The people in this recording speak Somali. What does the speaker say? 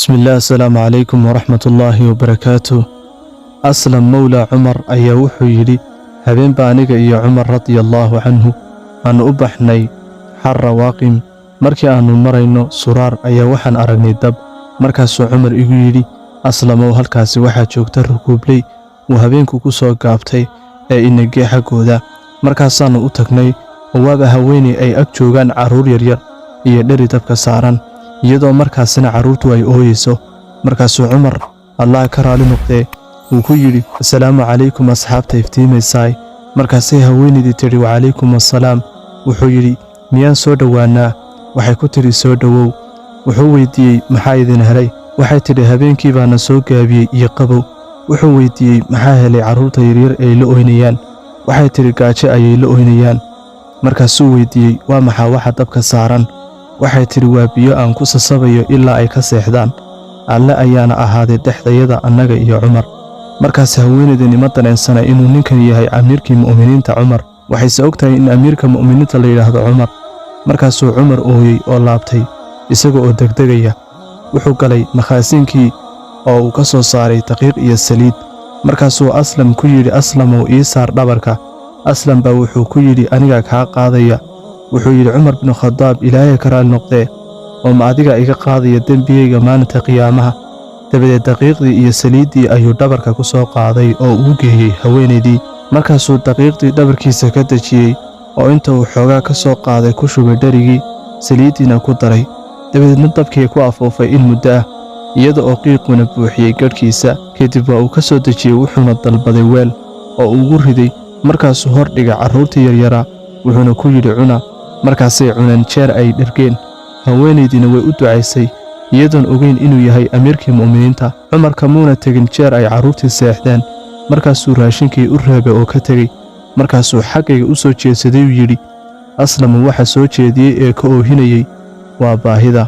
بسم الله السلام عليكم ورحمة الله وبركاته. أسلم مولى عمر أيا وحو يلي هبين بانيغا إيا عمر رضي الله عنه أن أبحني حر واقم مركي أنو مرينو سرار أيا وحن أرغني دب مركاسو عمر إيغو يلي أسلمو هالكاسي وحا جوغتا ركوبلي وهبينكو كسو قابتي أي إنجي حقودا مركاسانو أتغني ووابا هويني أي أكجوغان عرور يرير إيا ديري دبكا ساران iyadoo markaasina caruurtu ay ooyeyso markaasuu Umar Allah ka raali noqday uu ku yiri assalaamu calaykum asxaabta iftiimaysay markaasay haweenidii tiri wa calaykum assalaam wuxuu yiri miyaan soo dhawaanaa waxay ku tiri soo dhawow wuxuu weydiiyey maxaa idin helay waxay tiri habeenkii baana soo gaabiyey iyo qabow wuxuu weydiiyey maxaa helay caruurta yaryar ee la ooynayaan waxay tiri gaajo ayay la ooynayaan markaasuu weydiiyey waa maxaa waxa dabka saaran waxay tiri waa biyo aan ku sasabayo ilaa ay ka seexdaan alle ayaana ahaaday dhexdayada annaga iyo Umar markaas haweeneydii ma dareensana inuu ninkan yahay amiirkii mu'miniinta Umar waxay ogtahay in amiirka mu'miniinta la yiraahdo Umar markaasuu Umar ooyay oo laabtay isaga oo degdegaya wuxuu galay makhaasinkii oo uu ka soo saaray daqiiq iyo saliid markaasuu Aslam ku yiri Aslamow ii saar dhabarka Aslam baa wuxuu ku yiri aniga ka qaadaya wuxuu yiri Umar bin Khattab ilaahay ka raali noqday oo ma adiga iga qaadaya dambiyayga maalinta qiyaamaha dabadeed daqiiqdii iyo saliidii ayuu dhabarka ku soo qaaday oo uu geeyay haweeneydii markaasuu daqiiqdii dhabarkiisa ka dajiyay oo inta uu xoogaa ka soo qaaday ku shubay dharigii saliidiina ku daray dabadeedna dabkii ku afoofay in muddo ah iyada oo qiiquna buuxiyay gadhkiisa kadib waa uu ka soo dajiyay wuxuuna dalbaday weel oo uu ugu riday markaasuu hor dhigay carruurtii yaryara wuxuuna ku yiri cuna markaasay cunaan jeer ay dhargeen haweeneydina way u ducaysay iyadoon ogeyn inuu yahay amiirkii mu'miniinta Umar kamuuna tagin jeer ay caruurtii seexdeen markaasuu raashinkii u reebay oo ka tagay markaasuu xaqayga u soo jeesaday uu yiri Aslam waxa soo jeediyay ee ka oohinayay waa baahida